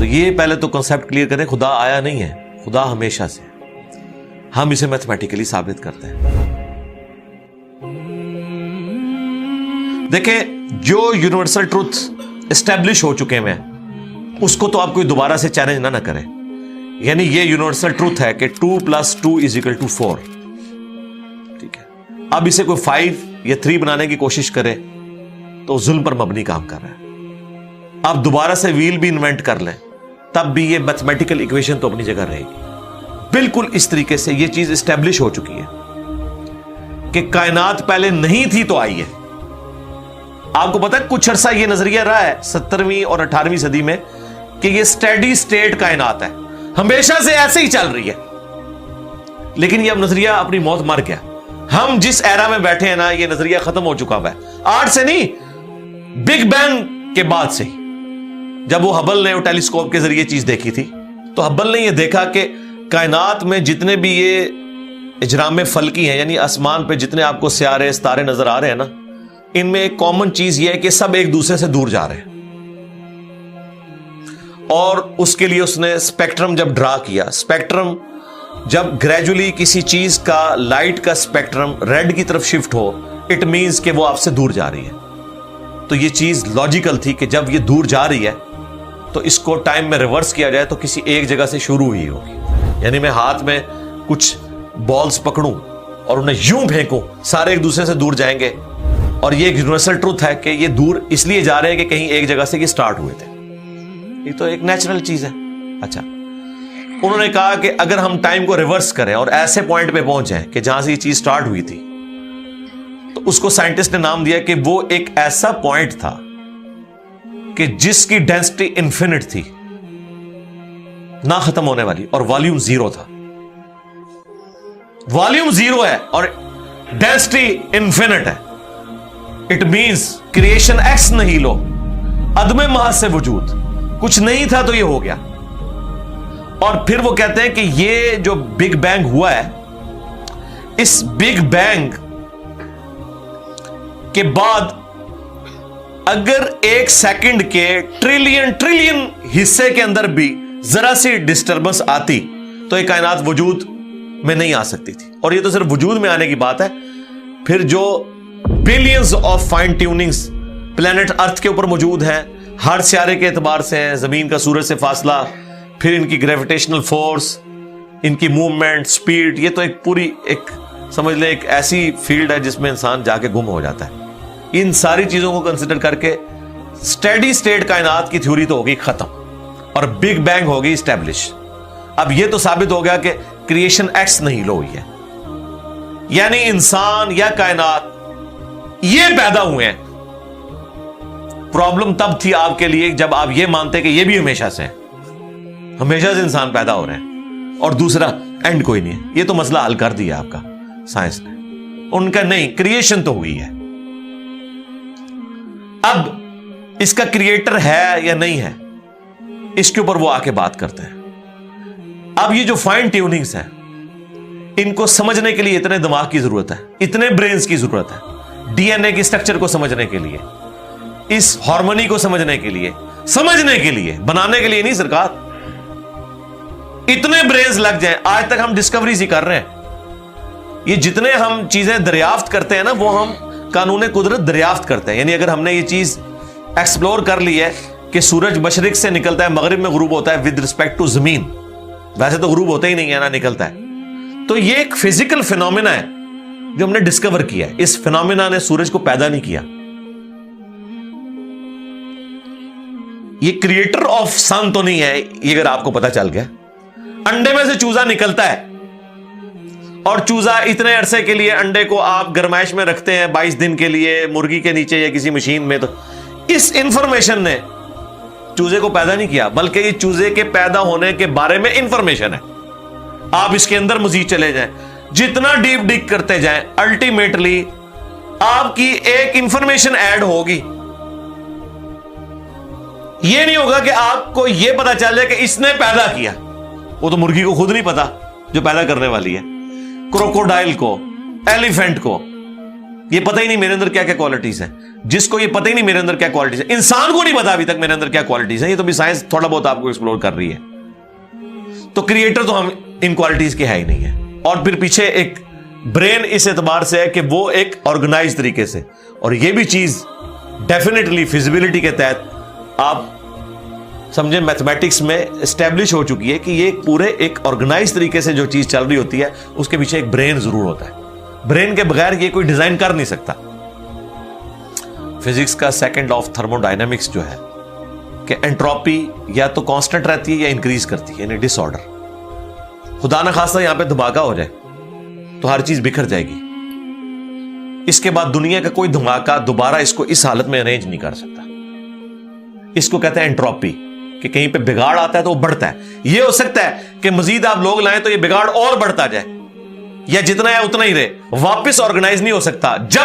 تو یہ پہلے تو کنسپٹ کلیئر کریں, خدا آیا نہیں ہے, خدا ہمیشہ سے, ہم اسے میتھمیٹیکلی ثابت کرتے ہیں. دیکھیں جو یونیورسل ٹروتھ اسٹیبلش ہو چکے ہیں اس کو تو آپ کوئی دوبارہ سے چیلنج نہ کریں. یعنی یہ یونیورسل ٹروتھ ہے کہ 2 + 2 = 4. ٹھیک ہے, اب اسے کوئی 5 یا 3 بنانے کی کوشش کرے تو ظلم پر مبنی کام کر رہا ہے. آپ دوبارہ سے ویل بھی انوینٹ کر لیں تب بھی یہ میتھمیٹیکل ایکویشن تو اپنی جگہ رہے گی. بالکل اس طریقے سے یہ چیز اسٹیبلش ہو چکی ہے کہ کائنات پہلے نہیں تھی تو آئی ہے. آپ کو پتا ہے کچھ عرصہ یہ نظریہ رہا ہے 17ویں اور 18ویں صدی میں کہ یہ اسٹیڈی سٹیٹ کائنات ہے, ہمیشہ سے ایسے ہی چل رہی ہے. لیکن یہ اب نظریہ اپنی موت مر گیا. ہم جس ایرا میں بیٹھے ہیں نا, یہ نظریہ ختم ہو چکا ہوا ہے. آج سے نہیں, بگ بینگ کے بعد سے ہی, جب وہ ہبل نے وہ ٹیلیسکوپ کے ذریعے چیز دیکھی تھی تو ہبل نے یہ دیکھا کہ کائنات میں جتنے بھی یہ اجرام فلکی ہیں, یعنی آسمان پہ جتنے آپ کو سیارے ستارے نظر آ رہے ہیں نا, ان میں ایک کامن چیز یہ ہے کہ سب ایک دوسرے سے دور جا رہے ہیں. اور اس کے لیے اس نے اسپیکٹرم جب ڈرا کیا, اسپیکٹرم جب گریجولی کسی چیز کا لائٹ کا اسپیکٹرم ریڈ کی طرف شفٹ ہو, اٹ مینز کہ وہ آپ سے دور جا رہی ہے. تو یہ چیز لاجیکل تھی کہ جب یہ دور جا رہی ہے تو اس کو ٹائم میں ریورس کیا جائے تو کسی ایک جگہ سے شروع ہوئی ہوگی. یعنی میں ہاتھ میں کچھ بالز پکڑوں اور انہیں یوں پھینکوں, سارے ایک دوسرے سے دور جائیں گے. اور یہ ایک یونیورسل ٹروتھ ہے کہ یہ دور اس لیے جا رہے ہیں کہ کہیں ایک جگہ سے یہ سٹارٹ ہوئے تھے. یہ تو ایک نیچرل چیز ہے. اچھا, انہوں نے کہا کہ اگر ہم ٹائم کو ریورس کریں اور ایسے پوائنٹ پہ پہنچ جائیں کہ جہاں سے یہ چیز سٹارٹ ہوئی تھی, تو اس کو سائنٹسٹ نے نام دیا کہ وہ ایک ایسا پوائنٹ تھا کہ جس کی ڈینسٹی انفینٹ تھی, نہ ختم ہونے والی, اور والیوم 0 تھا. والیوم 0 ہے اور ڈینسٹی انفینٹ ہے. اٹ مینز کریشن ایکس نہیں لو, عدم محض سے وجود, کچھ نہیں تھا تو یہ ہو گیا. اور پھر وہ کہتے ہیں کہ یہ جو بگ بینگ ہوا ہے, اس بگ بینگ کے بعد اگر 1 سیکنڈ کے ٹریلین حصے کے اندر بھی ذرا سی ڈسٹربنس آتی تو یہ کائنات وجود میں نہیں آ سکتی تھی. اور یہ تو صرف وجود میں آنے کی بات ہے. پھر جو billions of fine tunings planet earth کے اوپر موجود ہیں, ہر سیارے کے اعتبار سے ہیں, زمین کا سورج سے فاصلہ, پھر ان کی گریویٹیشنل فورس, ان کی موومنٹ, سپیڈ, یہ تو ایک پوری ایک سمجھ لیں ایک ایسی فیلڈ ہے جس میں انسان جا کے گم ہو جاتا ہے. ان ساری چیزوں کو کنسیڈر کر کے اسٹیڈی سٹیٹ کائنات کی تھیوری تو ہوگی ختم اور بگ بینگ ہوگی اسٹیبلش. اب یہ تو ثابت ہو گیا کہ کریشن ایکس نہیں لو ہوئی ہے, یعنی انسان یا کائنات یہ پیدا ہوئے ہیں. پرابلم تب تھی آپ کے لیے جب آپ یہ مانتے کہ یہ بھی ہمیشہ سے ہیں, ہمیشہ سے انسان پیدا ہو رہے ہیں اور دوسرا اینڈ کوئی نہیں ہے. یہ تو مسئلہ حل کر دیا آپ کا سائنس نے. ان کا نہیں, کریشن تو ہوئی ہے. اب اس کا کریٹر ہے یا نہیں ہے, اس کے اوپر وہ آ کے بات کرتے ہیں. اب یہ جو فائن ٹیوننگز ہیں, ان کو سمجھنے کے لیے اتنے دماغ کی ضرورت ہے, اتنے برینز کی ضرورت ہے. ڈی این اے کی سٹرکچر کو سمجھنے کے لیے, اس ہارمونی کو سمجھنے کے لیے, بنانے کے لیے نہیں سرکار. اتنے برینز لگ جائیں. آج تک ہم ڈسکوریز ہی کر رہے ہیں. یہ جتنے ہم چیزیں دریافت کرتے ہیں نا, وہ ہم قانون قدرت دریافت کرتے ہیں. یعنی اگر ہم نے یہ چیز ایکسپلور کر لی ہے کہ سورج مشرق سے نکلتا ہے, مغرب میں غروب ہوتا ہے ود رسپیکٹ ٹو زمین, ویسے تو غروب ہوتا ہی نہیں ہے نا, نکلتا ہے. تو یہ ایک فزیکل فینومینا ہے جو ہم نے ڈسکور کیا ہے. اس فینومینا نے سورج کو پیدا نہیں کیا. یہ کریٹر آف سن تو نہیں ہے, یہ اگر آپ کو پتا چل گیا. انڈے میں سے چوزا نکلتا ہے اور چوزا اتنے عرصے کے لیے انڈے کو آپ گرمائش میں رکھتے ہیں 22 دن کے لیے مرغی کے نیچے یا کسی مشین میں. تو اس انفارمیشن نے چوزے کو پیدا نہیں کیا, بلکہ یہ چوزے کے پیدا ہونے کے بارے میں انفارمیشن ہے. آپ اس کے اندر مزید چلے جائیں, جتنا ڈیپ ڈگ کرتے جائیں, الٹیمیٹلی آپ کی ایک انفارمیشن ایڈ ہوگی. یہ نہیں ہوگا کہ آپ کو یہ پتا چل جائے کہ اس نے پیدا کیا. وہ تو مرغی کو خود نہیں پتا جو پیدا کرنے والی ہے, کروکوڈائل کو, ایلیفینٹ کو, یہ پتہ ہی نہیں میرے اندر کیا کیا کوالٹیز ہیں. جس کو یہ پتہ ہی نہیں میرے اندر کیا کوالٹیز ہیں, انسان کو نہیں پتا ابھی تک میرے اندر کیا کوالٹیز ہیں, یہ تو بھی سائنس تھوڑا بہت آپ کو ایکسپلور کر رہی ہے. تو کریٹر تو ہم ان کوالٹیز کے ہے ہی نہیں ہے. اور پھر پیچھے ایک برین اس اعتبار سے ہے کہ وہ ایک آرگنائز طریقے سے, اور یہ بھی چیز ڈیفینیٹلی فیزیبلٹی کے تحت آپ سمجھیں میتھمیٹکس میں اسٹیبلش ہو چکی ہے کہ یہ پورے ایک آرگنائز طریقے سے جو چیز چل رہی ہوتی ہے اس کے پیچھے ایک برین ضرور ہوتا ہے. برین کے بغیر یہ کوئی ڈیزائن کر نہیں سکتا. فزکس کا second law of thermo dynamics جو ہے کہ انٹروپی یا تو کانسٹنٹ رہتی ہے یا انکریز کرتی ہے, یعنی ڈس آرڈر. خدا نہ خواستہ یہاں پہ دھماکہ ہو جائے تو ہر چیز بکھر جائے گی. اس کے بعد دنیا کا کوئی دھماکہ دوبارہ اس کو اس حالت میں ارینج نہیں کر سکتا. اس کو کہتے ہیں انٹروپی, کہ کہیں پہ بگاڑ آتا ہے تو وہ بڑھتا ہے. یہ ہو سکتا ہے کہ مزید آپ لوگ لائیں تو یہ بگاڑ اور بڑھتا جائے, یا جتنا ہے اتنا ہی رہے, واپس آرگنائز نہیں ہو سکتا. جب